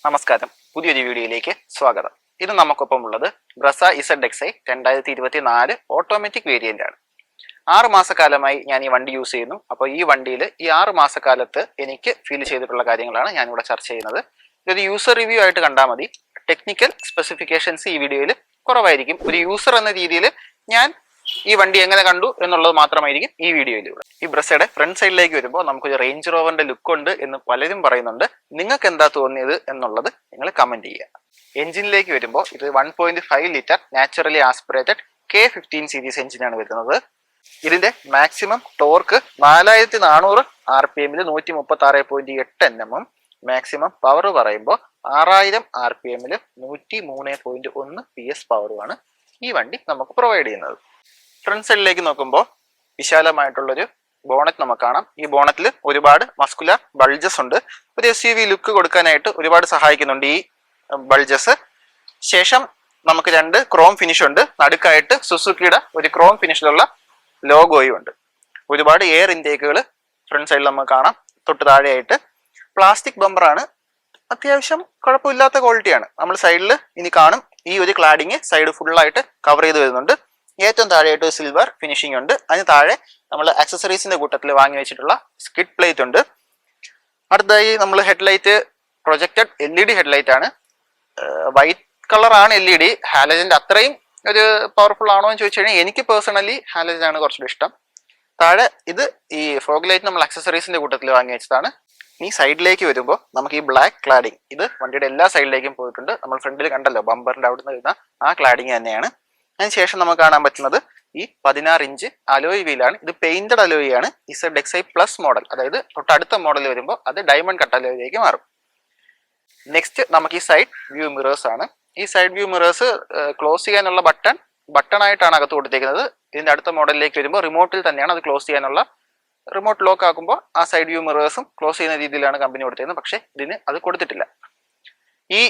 നമസ്കാരം, പുതിയൊരു വീഡിയോയിലേക്ക് സ്വാഗതം. ഇത് നമുക്കൊപ്പമുള്ളത് ബ്രസ ZXi 2024 ഓട്ടോമാറ്റിക് വേരിയന്റ് ആണ്. 6 മാസക്കാലമായി ഞാൻ ഈ വണ്ടി യൂസ് ചെയ്യുന്നു. അപ്പോൾ ഈ വണ്ടിയിൽ ഈ 6 മാസക്കാലത്ത് എനിക്ക് ഫീൽ ചെയ്തിട്ടുള്ള കാര്യങ്ങളാണ് ഞാനിവിടെ ചർച്ച ചെയ്യുന്നത്. ഇതൊരു യൂസർ റിവ്യൂ ആയിട്ട് കണ്ടാൽ മതി. ടെക്നിക്കൽ സ്പെസിഫിക്കേഷൻസ് ഈ വീഡിയോയിൽ കുറവായിരിക്കും. ഒരു യൂസർ എന്ന രീതിയിൽ ഞാൻ ഈ വണ്ടി എങ്ങനെ കണ്ടു എന്നുള്ളത് മാത്രമായിരിക്കും ഈ വീഡിയോയിലൂടെ. ഈ ബ്രസയുടെ ഫ്രണ്ട് സൈഡിലേക്ക് വരുമ്പോൾ നമുക്കൊരു റേഞ്ച് റോവറിന്റെ ലുക്ക് ഉണ്ട് എന്ന് പലരും പറയുന്നുണ്ട്. നിങ്ങൾക്ക് എന്താ തോന്നിയത് എന്നുള്ളത് നിങ്ങൾ കമന്റ് ചെയ്യുക. എഞ്ചിനിലേക്ക് വരുമ്പോൾ ഇത് 1.5 litre naturally aspirated K15 series എഞ്ചിനാണ് വരുന്നത്. ഇതിന്റെ maximum torque 4400 RPM 136.8 Nm, maximum power പറയുമ്പോൾ 6000 RPM 103.1 PS പവറുമാണ് ഈ വണ്ടി നമുക്ക് പ്രൊവൈഡ് ചെയ്യുന്നത്. ഫ്രണ്ട് സൈഡിലേക്ക് നോക്കുമ്പോൾ വിശാലമായിട്ടുള്ളൊരു ബോണറ്റ് നമുക്ക് കാണാം. ഈ ബോണറ്റിൽ ഒരുപാട് മസ്കുലർ ബൾജസ് ഉണ്ട്. ഒരു SUV ലുക്ക് കൊടുക്കാനായിട്ട് ഒരുപാട് സഹായിക്കുന്നുണ്ട് ഈ ബൾജസ്. ശേഷം നമുക്ക് 2 ക്രോം ഫിനിഷ് ഉണ്ട്. നടുക്കായിട്ട് സുസുക്കിയുടെ ഒരു ക്രോം ഫിനിഷിലുള്ള ലോഗോയും ഉണ്ട്. ഒരുപാട് എയർ ഇൻടേക്കുകൾ ഫ്രണ്ട് സൈഡിൽ നമുക്ക് കാണാം. തൊട്ട് താഴെയായിട്ട് പ്ലാസ്റ്റിക് ബമ്പറാണ്. അത്യാവശ്യം കുഴപ്പമില്ലാത്ത ക്വാളിറ്റിയാണ്. നമ്മൾ സൈഡിൽ ഇനി കാണും ഈ ഒരു ക്ലാഡിങ് സൈഡ് ഫുള്ളായിട്ട് കവർ ചെയ്ത് വരുന്നുണ്ട്. ഏറ്റവും താഴെയായിട്ട് സിൽവർ ഫിനിഷിംഗ് ഉണ്ട്. അതിന് താഴെ നമ്മൾ ആക്സസറീസിന്റെ കൂട്ടത്തിൽ വാങ്ങി വെച്ചിട്ടുള്ള സ്കിഡ് പ്ലേറ്റ് ഉണ്ട്. അടുത്തതായി നമ്മൾ ഹെഡ്ലൈറ്റ് പ്രൊജക്റ്റഡ് LED ഹെഡ്ലൈറ്റ് ആണ്. വൈറ്റ് കളറാണ് LED. ഹാലജന്റെ അത്രയും ഒരു പവർഫുൾ ആണോ എന്ന് ചോദിച്ചു കഴിഞ്ഞാൽ എനിക്ക് പേഴ്സണലി ഹാലജൻ ആണ് കുറച്ചുകൂടി ഇഷ്ടം. താഴെ ഇത് ഈ ഫോഗ് ലൈറ്റ് നമ്മൾ ആക്സസറീസിന്റെ കൂട്ടത്തിൽ വാങ്ങി വെച്ചതാണ്. ഈ സൈഡിലേക്ക് വരുമ്പോൾ നമുക്ക് ഈ ബ്ലാക്ക് ക്ലാഡിങ് ഇത് വണ്ടിയുടെ എല്ലാ സൈഡിലേക്കും പോയിട്ടുണ്ട്. നമ്മൾ ഫ്രണ്ടിൽ കണ്ടല്ലോ ബമ്പറിന്റെ അവിടെ നിന്ന് വരുന്ന ആ ക്ലാഡിങ് തന്നെയാണ്. അതിനുശേഷം നമുക്ക് കാണാൻ പറ്റുന്നത് ഈ 16 ഇഞ്ച് അലോയ് വീലാണ്. ഇത് പെയിന്റഡ് അലോയ് ആണ്. ZXi പ്ലസ് മോഡൽ, അതായത് തൊട്ടടുത്ത മോഡൽ വരുമ്പോൾ അത് ഡയമണ്ട് കട്ട് അലോയിലേക്ക് മാറും. നെക്സ്റ്റ് നമുക്ക് ഈ സൈഡ് വ്യൂ മിറേഴ്സ് ആണ്. ഈ സൈഡ് വ്യൂ മിറേഴ്സ് ക്ലോസ് ചെയ്യാനുള്ള ബട്ടൺ ആയിട്ടാണ് അകത്ത് കൊടുത്തേക്കുന്നത്. ഇതിന്റെ അടുത്ത മോഡലിലേക്ക് വരുമ്പോൾ റിമോട്ടിൽ തന്നെയാണ് അത് ക്ലോസ് ചെയ്യാനുള്ള. റിമോട്ട് ലോക്ക് ആക്കുമ്പോൾ ആ സൈഡ് വ്യൂ മിറേഴ്സും ക്ലോസ് ചെയ്യുന്ന രീതിയിലാണ് കമ്പനി കൊടുത്തിരുന്നത്. പക്ഷേ ഇതിന് അത് കൊടുത്തിട്ടില്ല. ഈ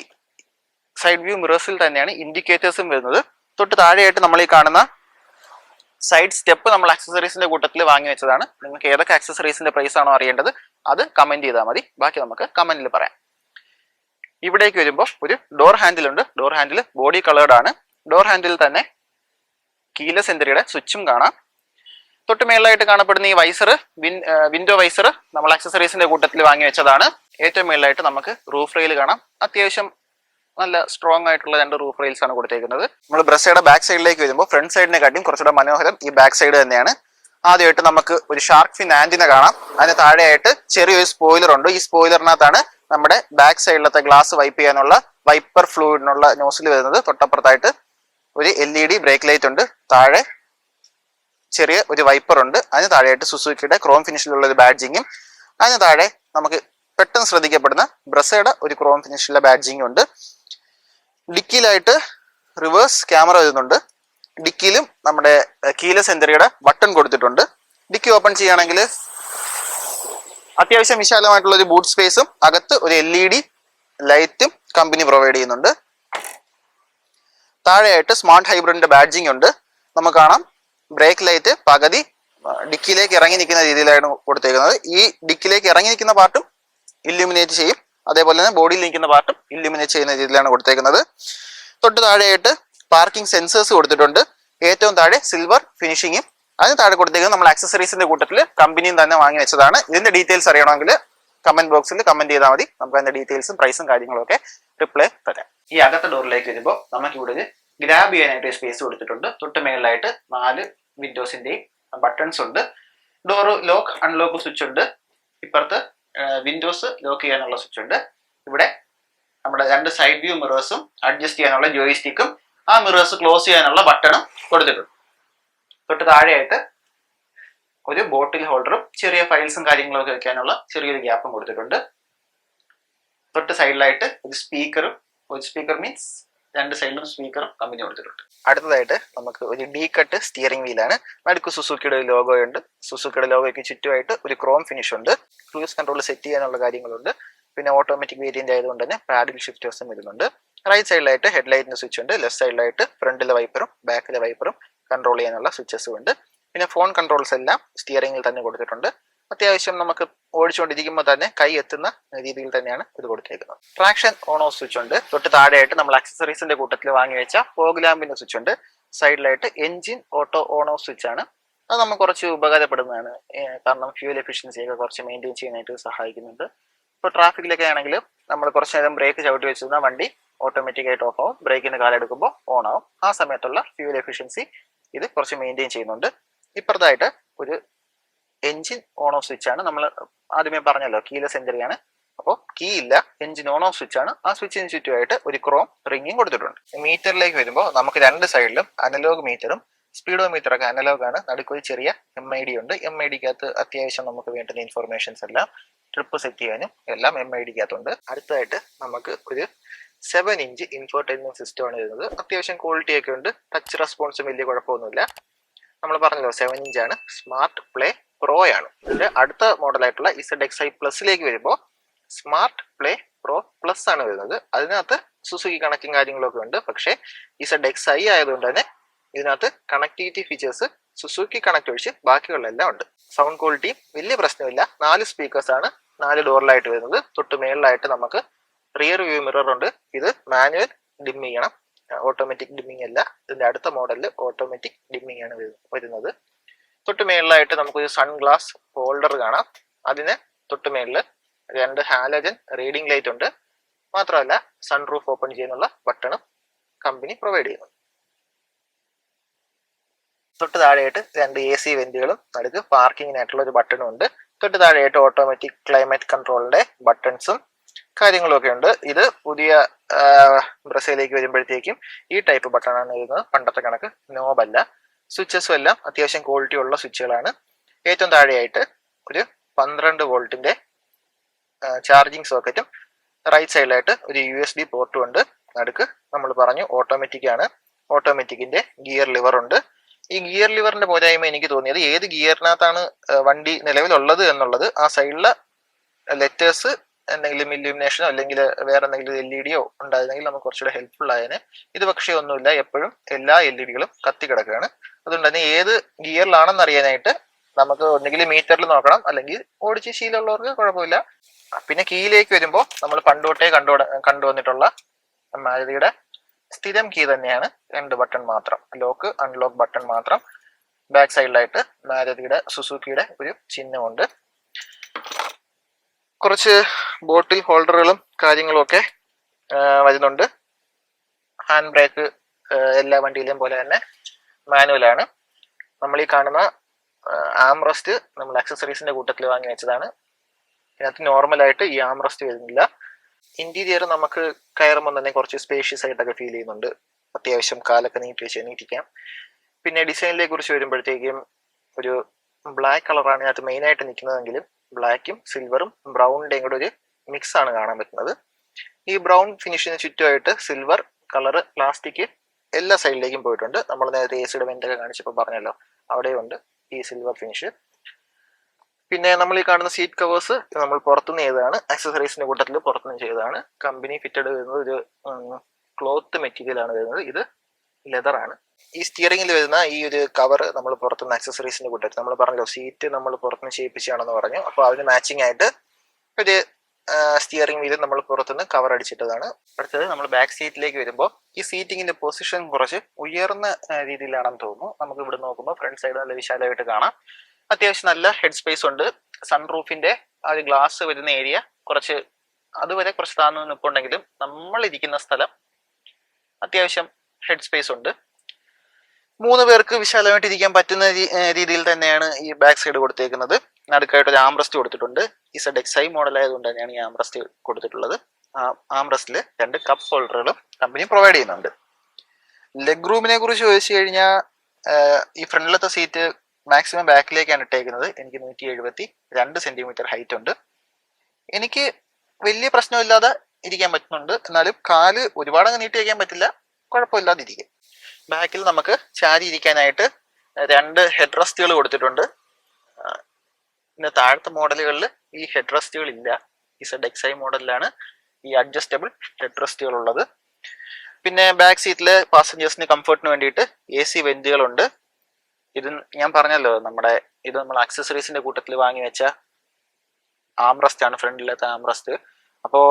സൈഡ് വ്യൂ മിറേഴ്സിൽ തന്നെയാണ് ഇൻഡിക്കേറ്റേഴ്സും വരുന്നത്. തൊട്ട് താഴെയായിട്ട് നമ്മൾ ഈ കാണുന്ന സൈഡ് സ്റ്റെപ്പ് നമ്മൾ ആക്സസറീസിന്റെ കൂട്ടത്തിൽ വാങ്ങി വെച്ചതാണ്. നിങ്ങൾക്ക് ഏതൊക്കെ ആക്സസറീസിന്റെ പ്രൈസ് ആണോ അറിയേണ്ടത് അത് കമന്റ് ചെയ്താൽ മതി. ബാക്കി നമുക്ക് കമന്റിൽ പറയാം. ഇവിടേക്ക് വരുമ്പോൾ ഒരു ഡോർ ഹാൻഡിൽ ഉണ്ട്. ഡോർ ഹാൻഡിൽ ബോഡി കളേർഡ് ആണ്. ഡോർ ഹാൻഡിൽ തന്നെ കീലെസ് എൻട്രിയുടെ സ്വിച്ചും കാണാം. തൊട്ട് മേളിലായിട്ട് കാണപ്പെടുന്ന ഈ വൈസർ, വിൻഡോ വൈസർ നമ്മൾ ആക്സസറീസിന്റെ കൂട്ടത്തിൽ വാങ്ങി വെച്ചതാണ്. ഏറ്റവും മേളിലായിട്ട് നമുക്ക് റൂഫ് റെയിൽ കാണാം. അത്യാവശ്യം നല്ല സ്ട്രോങ് ആയിട്ടുള്ള 2 റൂഫ് റെയിൽസ് ആണ് കൊടുത്തേക്കുന്നത്. നമ്മൾ ബ്രസയുടെ ബാക്ക് സൈഡിലേക്ക് വരുമ്പോൾ ഫ്രണ്ട് സൈഡിനെ കാട്ടിയും കുറച്ചുകൂടെ മനോഹരം ഈ ബാക്ക് സൈഡ് തന്നെയാണ്. ആദ്യമായിട്ട് നമുക്ക് ഒരു ഷാർക്ക് ഫിൻ ആന്റിന കാണാം. അതിന് താഴെയായിട്ട് ചെറിയൊരു സ്പോയിലർ ഉണ്ട്. ഈ സ്പോയിലറിനകത്താണ് നമ്മുടെ ബാക്ക് സൈഡിലത്തെ ഗ്ലാസ് വൈപ്പ് ചെയ്യാനുള്ള വൈപ്പർ ഫ്ലൂയിഡിനുള്ള നോസിൽ വരുന്നത്. തൊട്ടപ്പുറത്തായിട്ട് ഒരു LED ബ്രേക്ക് ലൈറ്റ് ഉണ്ട്. താഴെ ചെറിയ ഒരു വൈപ്പർ ഉണ്ട്. അതിന് താഴെയായിട്ട് സുസുക്കിയുടെ ക്രോം ഫിനിഷിലുള്ള ഒരു ബാഡ്ജിങ്ങും, അതിന് താഴെ നമുക്ക് പെട്ടെന്ന് ശ്രദ്ധിക്കപ്പെടുന്ന ബ്രസയുടെ ഒരു ക്രോം ഫിനിഷിലുള്ള ബാഡ്ജിങ്ങും ഉണ്ട്. ഡിക്കിയിലായിട്ട് റിവേഴ്സ് ക്യാമറ വരുന്നുണ്ട്. ഡിക്കിയിലും നമ്മുടെ കീലെസ് എൻട്രിയുടെ ബട്ടൺ കൊടുത്തിട്ടുണ്ട്. ഡിക്കി ഓപ്പൺ ചെയ്യുകയാണെങ്കിൽ അത്യാവശ്യം വിശാലമായിട്ടുള്ള ഒരു ബൂട്ട് സ്പേസും അകത്ത് ഒരു LED ലൈറ്റും കമ്പനി പ്രൊവൈഡ് ചെയ്യുന്നുണ്ട്. താഴെയായിട്ട് സ്മാർട്ട് ഹൈബ്രിഡിന്റെ ബാഡ്ജിങ് ഉണ്ട്. നമുക്ക് കാണാം ബ്രേക്ക് ലൈറ്റ് പകുതി ഡിക്കിയിലേക്ക് ഇറങ്ങി നിൽക്കുന്ന രീതിയിലാണ് കൊടുത്തേക്കുന്നത്. ഈ ഡിക്കിയിലേക്ക് ഇറങ്ങി നിൽക്കുന്ന പാർട്ടും ഇല്ലുമിനേറ്റ് ചെയ്യും. അതേപോലെ തന്നെ ബോഡിയിൽ നിൽക്കുന്ന പാർട്ടും ഇല്ലുമിനേറ്റ് ചെയ്യുന്ന രീതിയിലാണ് കൊടുത്തേക്കുന്നത്. തൊട്ട് താഴെയായിട്ട് പാർക്കിംഗ് സെൻസേഴ്സ് കൊടുത്തിട്ടുണ്ട്. ഏറ്റവും താഴെ സിൽവർ ഫിനിഷിങ്ങും, അതിന് താഴെ കൊടുത്തേക്കുന്നത് നമ്മൾ ആക്സസറീസിന്റെ കൂട്ടത്തിൽ കമ്പനിയും തന്നെ വാങ്ങി വെച്ചതാണ്. ഇതിന്റെ ഡീറ്റെയിൽസ് അറിയണമെങ്കിൽ കമന്റ് ബോക്സിൽ കമന്റ് ചെയ്താൽ മതി. നമുക്ക് അതിന്റെ ഡീറ്റെയിൽസും പ്രൈസും കാര്യങ്ങളും ഒക്കെ റിപ്ലൈ തരാം. ഈ അകത്തെ ഡോറിലേക്ക് വരുമ്പോൾ നമുക്ക് ഇവിടെ ഒരു ഗ്രാബ് ചെയ്യാനായിട്ട് സ്പേസ് കൊടുത്തിട്ടുണ്ട്. തൊട്ട് മേളിലായിട്ട് 4 വിൻഡോസിന്റെയും ബട്ടൺസ് ഉണ്ട്. ഡോർ ലോക്ക് അൺലോക്ക് സ്വിച്ച് ഉണ്ട്. ഇപ്പുറത്ത് വിൻഡോസ് ലോക്ക് ചെയ്യാനുള്ള സ്വിച്ച് ഉണ്ട്. ഇവിടെ നമ്മുടെ 2 സൈഡ് വ്യൂ മിറേഴ്സും അഡ്ജസ്റ്റ് ചെയ്യാനുള്ള ജോയിസ്റ്റിക്കും ആ മിറേഴ്സ് ക്ലോസ് ചെയ്യാനുള്ള ബട്ടണും കൊടുത്തിട്ടുണ്ട്. തൊട്ട് താഴെയായിട്ട് ഒരു ബോട്ടിൽ ഹോൾഡറും ചെറിയ ഫയൽസും കാര്യങ്ങളൊക്കെ വെക്കാനുള്ള ചെറിയൊരു ഗ്യാപ്പും കൊടുത്തിട്ടുണ്ട്. തൊട്ട് സൈഡിലായിട്ട് ഒരു സ്പീക്കർ മീൻസ് 2 സൈഡിലും സ്പീക്കറും കമ്പനി കൊടുത്തിട്ടുണ്ട്. അടുത്തതായിട്ട് നമുക്ക് ഒരു ഡി കട്ട് സ്റ്റിയറിംഗ് വീലാണ്. നടുക്ക് സുസുക്കിയുടെ ലോഗോ ഉണ്ട്. സുസുക്കിയുടെ ലോഗോയ്ക്ക് ചുറ്റുമായിട്ട് ഒരു ക്രോം ഫിനിഷ് ഉണ്ട്. ക്രൂസ് കൺട്രോൾ സെറ്റ് ചെയ്യാനുള്ള കാര്യങ്ങളുണ്ട്. പിന്നെ ഓട്ടോമാറ്റിക് വേരിയന്റ് ആയതുകൊണ്ട് തന്നെ പാഡിൽ ഷിഫ്റ്റേഴ്സും വരുന്നുണ്ട്. റൈറ്റ് സൈഡിലായിട്ട് ഹെഡ്ലൈറ്റിന്റെ സ്വിച്ച് ഉണ്ട്. ലെഫ്റ്റ് സൈഡിലായിട്ട് ഫ്രണ്ടിലെ വൈപ്പറും ബാക്കിലെ വൈപ്പറും കൺട്രോൾ ചെയ്യാനുള്ള സ്വിച്ചസും ഉണ്ട്. പിന്നെ ഫോൺ കൺട്രോൾസ് എല്ലാം സ്റ്റിയറിംഗിൽ തന്നെ കൊടുത്തിട്ടുണ്ട്. അത്യാവശ്യം നമുക്ക് ഓടിച്ചുകൊണ്ടിരിക്കുമ്പോൾ തന്നെ കൈ എത്തുന്ന രീതിയിൽ തന്നെയാണ് ഇത് കൊടുത്തേക്കുന്നത്. ട്രാക്ഷൻ ഓൺ ഓഫ് സ്വിച്ച് ഉണ്ട്. തൊട്ട് താഴെയായിട്ട് നമ്മൾ ആക്സസറീസിന്റെ കൂട്ടത്തിൽ വാങ്ങി വെച്ച ഫോഗ് ലാമ്പിന്റെ സ്വിച്ച് ഉണ്ട്. സൈഡിലായിട്ട് engine auto on off switch ആണ്. അത് നമുക്ക് കുറച്ച് ഉപകാരപ്പെടുന്നതാണ്. കാരണം ഫ്യൂൽ എഫിഷ്യൻസി ഒക്കെ കുറച്ച് മെയിൻറ്റെയിൻ ചെയ്യാനായിട്ട് സഹായിക്കുന്നുണ്ട്. ഇപ്പോൾ ട്രാഫിക്കിലൊക്കെ ആണെങ്കിൽ നമ്മൾ കുറച്ച് നേരം ബ്രേക്ക് ചവിട്ടി വെച്ചിരുന്ന വണ്ടി ഓട്ടോമാറ്റിക് ആയിട്ട് ഓഫ് ആവും. ബ്രേക്കിന് കാലെടുക്കുമ്പോൾ ഓൺ ആവും. ആ സമയത്തുള്ള ഫ്യൂൽ എഫിഷ്യൻസി ഇത് കുറച്ച് മെയിൻറ്റെയിൻ ചെയ്യുന്നുണ്ട്. ഇപ്പുറത്തായിട്ട് ഒരു എൻജിൻ ഓൺ ഓഫ് സ്വിച്ച് ആണ്. നമ്മൾ ആദ്യമേ പറഞ്ഞല്ലോ കീലെസ് എൻട്രി ആണ്. അപ്പോൾ കീ ഇല്ല, എൻജിൻ ഓൺ ഓഫ് സ്വിച്ച് ആണ്. ആ സ്വിച്ചിന് ചുറ്റുമായിട്ട് ഒരു ക്രോം റിംഗും കൊടുത്തിട്ടുണ്ട്. മീറ്ററിലേക്ക് വരുമ്പോൾ നമുക്ക് രണ്ട് സൈഡിലും അനലോഗ് മീറ്ററും സ്പീഡോ മീറ്റർ ഒക്കെ അനലോഗ് ആണ്. നടുക്കൊരു ചെറിയ MID ഉണ്ട്. MIDക്കകത്ത് അത്യാവശ്യം നമുക്ക് വേണ്ടുന്ന ഇൻഫർമേഷൻസ് എല്ലാം ട്രിപ്പ് സെറ്റ് ചെയ്യാനും എല്ലാം MIDക്കകത്തുണ്ട്. അടുത്തതായിട്ട് നമുക്ക് ഒരു 7 ഇഞ്ച് ഇൻഫോർടൈൻമെന്റ് സിസ്റ്റം ആണ് വരുന്നത്. അത്യാവശ്യം ക്വാളിറ്റി ഒക്കെ ഉണ്ട്. ടച്ച് റെസ്പോൺസും വലിയ കുഴപ്പമൊന്നുമില്ല. നമ്മൾ പറഞ്ഞല്ലോ 7 ഇഞ്ചാണ്. സ്മാർട്ട് പ്ലേ പ്രോ ആണ്. ഇതിന്റെ അടുത്ത മോഡലായിട്ടുള്ള ZXi പ്ലസിലേക്ക് വരുമ്പോൾ സ്മാർട്ട് പ്ലേ പ്രോ പ്ലസ് ആണ് വരുന്നത്. അതിനകത്ത് സുസുക്കി കണക്റ്റിംഗ് കാര്യങ്ങളൊക്കെ ഉണ്ട്. പക്ഷേ ZXi ആയതുകൊണ്ട് തന്നെ ഇതിനകത്ത് കണക്ടിവിറ്റി ഫീച്ചേഴ്സ് സുസുക്കി കണക്ട് ഒഴിച്ച് ബാക്കിയുള്ളതെല്ലാം ഉണ്ട്. സൗണ്ട് ക്വാളിറ്റി വലിയ പ്രശ്നമില്ല. 4 സ്പീക്കേഴ്സ് ആണ് 4 ഡോറിലായിട്ട് വരുന്നത്. തൊട്ട് മേളിലായിട്ട് നമുക്ക് റിയർ വ്യൂ മിറർ ഉണ്ട്. ഇത് മാനുവൽ ഡിം ചെയ്യണം, ഓട്ടോമാറ്റിക് ഡിമ്മിങ് അല്ല. ഇതിന്റെ അടുത്ത മോഡലിൽ ഓട്ടോമാറ്റിക് ഡിമ്മിങ് ആണ് വരുന്നത്. തൊട്ട് മേളിലായിട്ട് നമുക്കൊരു സൺ ഗ്ലാസ് ഹോൾഡർ കാണാം. അതിന് തൊട്ട് മേളിൽ 2 ഹാലജൻ റീഡിംഗ് ലൈറ്റ് ഉണ്ട്. മാത്രമല്ല സൺ റൂഫ് ഓപ്പൺ ചെയ്യുന്നുള്ള ബട്ടണും കമ്പനി പ്രൊവൈഡ് ചെയ്യുന്നു. തൊട്ട് താഴെയായിട്ട് 2 AC വെന്റുകളും നടുക്ക് പാർക്കിങ്ങിനായിട്ടുള്ള ഒരു ബട്ടണും ഉണ്ട്. തൊട്ട് താഴെയായിട്ട് ഓട്ടോമാറ്റിക് ക്ലൈമറ്റ് കൺട്രോളിന്റെ ബട്ടൺസും കാര്യങ്ങളും ഒക്കെ ഉണ്ട്. ഇത് പുതിയ ബ്രസയിലേക്ക് വരുമ്പോഴത്തേക്കും ഈ ടൈപ്പ് ബട്ടണാണ് വരുന്നത്. പണ്ടത്തെ കണക്ക് നോബല്ല. സ്വിച്ചസും എല്ലാം അത്യാവശ്യം ക്വാളിറ്റി ഉള്ള സ്വിച്ചുകളാണ്. ഏറ്റവും താഴെയായിട്ട് ഒരു 12 വോൾട്ടിന്റെ ചാർജിങ് സോക്കറ്റും റൈറ്റ് സൈഡിലായിട്ട് ഒരു USB പോർട്ടും ഉണ്ട്. നടുക്ക് നമ്മൾ പറഞ്ഞു ഓട്ടോമാറ്റിക് ആണ്. ഓട്ടോമാറ്റിക്കിന്റെ ഗിയർ ലിവർ ഉണ്ട്. ഈ ഗിയർ ലിവറിന്റെ പോരായ്മ എനിക്ക് തോന്നിയത് ഏത് ഗിയറിനകത്താണ് വണ്ടി നിലവിലുള്ളത് എന്നുള്ളത് ആ സൈഡിലെ ലെറ്റേഴ്സ് എന്തെങ്കിലും ഇല്യൂമിനേഷനോ അല്ലെങ്കിൽ വേറെ എന്തെങ്കിലും LED ഉണ്ടായിരുന്നെങ്കിൽ നമുക്ക് കുറച്ചുകൂടെ ഹെൽപ്ഫുൾ ആയതിന്. ഇത് പക്ഷേ ഒന്നുമില്ല. എപ്പോഴും എല്ലാ LED കത്തി കിടക്കുകയാണ്. അതുകൊണ്ട് തന്നെ ഏത് ഗിയറിലാണെന്ന് അറിയാനായിട്ട് നമുക്ക് ഒന്നുകിൽ മീറ്ററിൽ നോക്കണം, അല്ലെങ്കിൽ ഓടിച്ച് ശീലമുള്ളവർക്ക് കുഴപ്പമില്ല. പിന്നെ കീയിലേക്ക് വരുമ്പോൾ നമ്മൾ പണ്ടോട്ടേ കണ്ടുവന്നിട്ടുള്ള മാരുതിയുടെ സ്ഥിരം കീ തന്നെയാണ്. 2 ബട്ടൺ മാത്രം, ലോക്ക് അൺലോക്ക് ബട്ടൺ മാത്രം. ബാക്ക് സൈഡിലായിട്ട് മാരുതിയുടെ സുസുക്കിയുടെ ഒരു ചിഹ്നമുണ്ട്. കുറച്ച് ബോട്ടിൽ ഹോൾഡറുകളും കാര്യങ്ങളും ഒക്കെ വരുന്നുണ്ട്. ഹാൻഡ് ബ്രേക്ക് എല്ലാ വണ്ടിയിലെയും പോലെ തന്നെ മാനുവലാണ്. നമ്മൾ ഈ കാണുന്ന ആംറസ്റ്റ് നമ്മൾ ആക്സസറീസിന്റെ കൂട്ടത്തിൽ വാങ്ങി വെച്ചതാണ്. ഇതിനകത്ത് നോർമലായിട്ട് ഈ ആംറസ്റ്റ് വരുന്നില്ല. ഇന്റീരിയർ നമുക്ക് കയറുമ്പോൾ തന്നെ കുറച്ച് സ്പേഷ്യസ് ആയിട്ടൊക്കെ ഫീൽ ചെയ്യുന്നുണ്ട്. അത്യാവശ്യം കാലൊക്കെ നീട്ടി വെച്ച് എണീറ്റിക്കാം. പിന്നെ ഡിസൈനിനെ കുറിച്ച് വരുമ്പോഴത്തേക്കും ഒരു ബ്ലാക്ക് കളറാണ് ഇതിനകത്ത് മെയിൻ ആയിട്ട് നിൽക്കുന്നതെങ്കിലും ബ്ലാക്കും സിൽവറും ബ്രൗണിന്റെയും കൂടെ ഒരു മിക്സ് ആണ് കാണാൻ പറ്റുന്നത്. ഈ ബ്രൗൺ ഫിനിഷിന് ചുറ്റുമായിട്ട് സിൽവർ കളറ് പ്ലാസ്റ്റിക് എല്ലാ സൈഡിലേക്കും പോയിട്ടുണ്ട്. നമ്മൾ നേരത്തെ AC വെന്റൊക്കെ കാണിച്ചപ്പോൾ പറഞ്ഞല്ലോ, അവിടെയുണ്ട് ഈ സിൽവർ ഫിനിഷ്. പിന്നെ നമ്മൾ ഈ കാണുന്ന സീറ്റ് കവേഴ്സ് നമ്മൾ പുറത്തുനിന്ന് ചെയ്തതാണ്. ആക്സസറീസിന്റെ കൂട്ടത്തിൽ പുറത്തുനിന്ന് ചെയ്തതാണ്. കമ്പനി ഫിറ്റഡ് വരുന്നത് ഒരു ക്ലോത്ത് മെറ്റീരിയൽ ആണ് വരുന്നത്. ഇത് ലെതർ ആണ്. ഈ സ്റ്റിയറിംഗിൽ വരുന്ന ഈ ഒരു കവർ നമ്മൾ പുറത്തുനിന്ന് ആക്സസറീസിന്റെ കൂട്ടത്തിൽ നമ്മൾ പറഞ്ഞല്ലോ സീറ്റ് നമ്മൾ പുറത്തുനിന്ന് ചെയ്യിപ്പിച്ചാണെന്ന് പറഞ്ഞു. അപ്പോൾ അതിന് മാച്ചിങ് ആയിട്ട് ഒരു സ്റ്റിയറിംഗ് വീല് നമ്മൾ പുറത്തുനിന്ന് കവർ അടിച്ചിട്ടതാണ്. അടുത്തത് നമ്മൾ ബാക്ക് സീറ്റിലേക്ക് വരുമ്പോൾ ഈ സീറ്റിങ്ങിന്റെ പൊസിഷൻ കുറച്ച് ഉയർന്ന രീതിയിലാണെന്ന് തോന്നുന്നു. നമുക്ക് ഇവിടെ നോക്കുമ്പോൾ ഫ്രണ്ട് സൈഡ് നല്ല വിശാലമായിട്ട് കാണാം. അത്യാവശ്യം നല്ല ഹെഡ് സ്പേസ് ഉണ്ട്. സൺറൂഫിന്റെ ആ ഒരു ഗ്ലാസ് വരുന്ന ഏരിയ കുറച്ച് അതുവരെ കുറച്ച് താഴ്ന്നു നിൽപ്പുണ്ടെങ്കിലും നമ്മൾ ഇരിക്കുന്ന സ്ഥലം അത്യാവശ്യം ഹെഡ് സ്പേസ് ഉണ്ട്. 3 പേർക്ക് വിശാലമായിട്ട് ഇരിക്കാൻ പറ്റുന്ന രീതിയിൽ തന്നെയാണ് ഈ ബാക്ക് സൈഡ് കൊടുത്തേക്കുന്നത്. നടുക്കായിട്ട് ഒരു ആംറസ്റ്റ് കൊടുത്തിട്ടുണ്ട്. ZXi മോഡൽ ആയതുകൊണ്ട് തന്നെയാണ് ഈ ആംറസ്റ്റ് കൊടുത്തിട്ടുള്ളത്. ആംറസ്റ്റിൽ 2 കപ്പ് ഹോൾഡറുകളും കമ്പനി പ്രൊവൈഡ് ചെയ്യുന്നുണ്ട്. ലെഗ് റൂമിനെ കുറിച്ച് ചോദിച്ചു കഴിഞ്ഞാൽ ഈ ഫ്രണ്ടിലത്തെ സീറ്റ് മാക്സിമം ബാക്കിലേക്കാണ് ഇട്ടേക്കുന്നത്. എനിക്ക് 172 സെന്റിമീറ്റർ ഹൈറ്റ് ഉണ്ട്. എനിക്ക് വലിയ പ്രശ്നമില്ലാതെ ഇരിക്കാൻ പറ്റുന്നുണ്ട്. എന്നാലും കാല് ഒരുപാട് അങ്ങ് നീട്ടി വയ്ക്കാൻ പറ്റില്ല, കുഴപ്പമില്ലാതെ ഇരിക്കും. ബാക്കിൽ നമുക്ക് ചാരി ഇരിക്കാനായിട്ട് 2 ഹെഡ് റെസ്റ്റുകൾ കൊടുത്തിട്ടുണ്ട്. പിന്നെ താഴത്തെ മോഡലുകളിൽ ഈ ഹെഡ് റെസ്റ്റുകൾ ഇല്ല. ZXi മോഡലിലാണ് ഈ അഡ്ജസ്റ്റബിൾ ഹെഡ് റെസ്റ്റുകൾ ഉള്ളത്. പിന്നെ ബാക്ക് സീറ്റിലെ പാസഞ്ചേഴ്സിന് കംഫർട്ടിന് വേണ്ടിയിട്ട് AC വെന്റുകളുണ്ട്. ഇത് ഞാൻ പറഞ്ഞല്ലോ, ഇത് നമ്മൾ ആക്സസറീസിന്റെ കൂട്ടത്തിൽ വാങ്ങി വെച്ച ആംറസ്റ്റ് ആണ്, ഫ്രണ്ടിലത്തെ ആംറസ്റ്റ്. അപ്പോൾ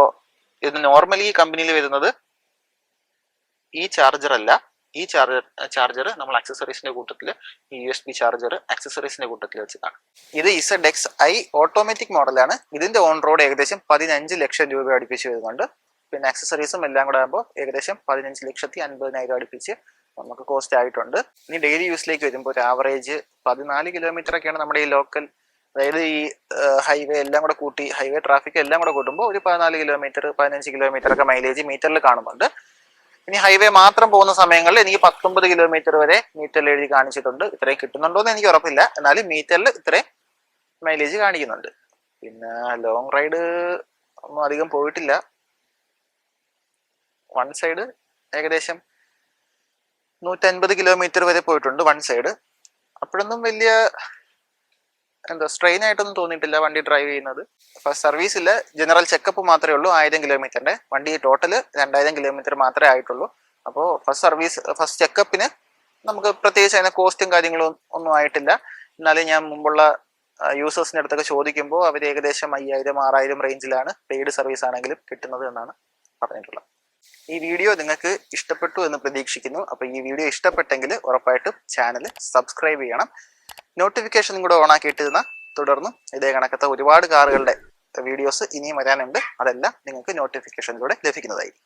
ഇത് നോർമലി ഈ കമ്പനിയിൽ വരുന്നത് ഈ ചാർജർ അല്ല. ഈ ചാർജർ നമ്മൾ ആക്സസറീസിന്റെ കൂട്ടത്തിൽ ഈ USB ചാർജർ ആക്സസറീസിന്റെ കൂട്ടത്തിൽ വെച്ചതാണ്. ഇത് ZXi ഓട്ടോമാറ്റിക് മോഡലാണ്. ഇതിന്റെ ഓൺ റോഡ് ഏകദേശം 15 ലക്ഷം രൂപ അടുപ്പിച്ച് വരുന്നുണ്ട്. പിന്നെ ആക്സസറീസും എല്ലാം കൂടെ ആകുമ്പോൾ ഏകദേശം 15,50,000 അടുപ്പിച്ച് നമുക്ക് കോസ്റ്റ് ആയിട്ടുണ്ട്. ഇനി ഡെയിലി യൂസിലേക്ക് വരുമ്പോൾ ഒരു ആവറേജ് 14 കിലോമീറ്റർ ഒക്കെയാണ് നമ്മുടെ ഈ ലോക്കൽ, അതായത് ഈ ഹൈവേ എല്ലാം കൂടെ കൂട്ടി, ഹൈവേ ട്രാഫിക് എല്ലാം കൂടെ കൂട്ടുമ്പോൾ ഒരു 14 കിലോമീറ്റർ 15 കിലോമീറ്റർ ഒക്കെ മൈലേജ് മീറ്ററിൽ കാണുന്നുണ്ട്. ഇനി ഹൈവേ മാത്രം പോകുന്ന സമയങ്ങളിൽ എനിക്ക് 19 കിലോമീറ്റർ വരെ മീറ്ററിൽ എഴുതി കാണിച്ചിട്ടുണ്ട്. ഇത്രയും കിട്ടുന്നുണ്ടോ എന്ന് എനിക്ക് ഉറപ്പില്ല, എന്നാലും മീറ്ററിൽ ഇത്രയും മൈലേജ് കാണിക്കുന്നുണ്ട്. പിന്നെ ലോങ് റൈഡ് ഒന്നും അധികം പോയിട്ടില്ല. വൺ സൈഡ് ഏകദേശം 150 കിലോമീറ്റർ വരെ പോയിട്ടുണ്ട് വൺ സൈഡ്. അപ്പോഴൊന്നും വലിയ സ്ട്രെയിൻ ആയിട്ടൊന്നും തോന്നിയിട്ടില്ല വണ്ടി ഡ്രൈവ് ചെയ്യുന്നത്. ഫസ്റ്റ് സർവീസിൽ ജനറൽ ചെക്കപ്പ് മാത്രമേ ഉള്ളൂ 1000 കിലോമീറ്ററിന്റെ. വണ്ടി ടോട്ടൽ 2000 കിലോമീറ്റർ മാത്രമേ ആയിട്ടുള്ളൂ. അപ്പോൾ ഫസ്റ്റ് ചെക്കപ്പിന് നമുക്ക് പ്രത്യേകിച്ച് അതിന് കോസ്റ്റും കാര്യങ്ങളും ഒന്നും ആയിട്ടില്ല. എന്നാലും ഞാൻ മുമ്പുള്ള യൂസേഴ്സിന്റെ അടുത്തൊക്കെ ചോദിക്കുമ്പോൾ അവർ ഏകദേശം 5000-6000 റേഞ്ചിലാണ് പെയ്ഡ് സർവീസ് ആണെങ്കിലും കിട്ടുന്നത് എന്നാണ് പറഞ്ഞിട്ടുള്ളത്. ഈ വീഡിയോ നിങ്ങൾക്ക് ഇഷ്ടപ്പെട്ടു എന്ന് പ്രതീക്ഷിക്കുന്നു. അപ്പോൾ ഈ വീഡിയോ ഇഷ്ടപ്പെട്ടെങ്കിൽ ഉറപ്പായിട്ടും ചാനൽ സബ്സ്ക്രൈബ് ചെയ്യണം. നോട്ടിഫിക്കേഷൻ കൂടെ ഓൺ ആക്കിയിട്ടിരുന്ന തുടർന്നും ഇതേ കണക്കത്തെ ഒരുപാട് കാറുകളുടെ വീഡിയോസ് ഇനിയും വരാനുണ്ട്. അതെല്ലാം നിങ്ങൾക്ക് നോട്ടിഫിക്കേഷനിലൂടെ ലഭിക്കുന്നതായിരിക്കും.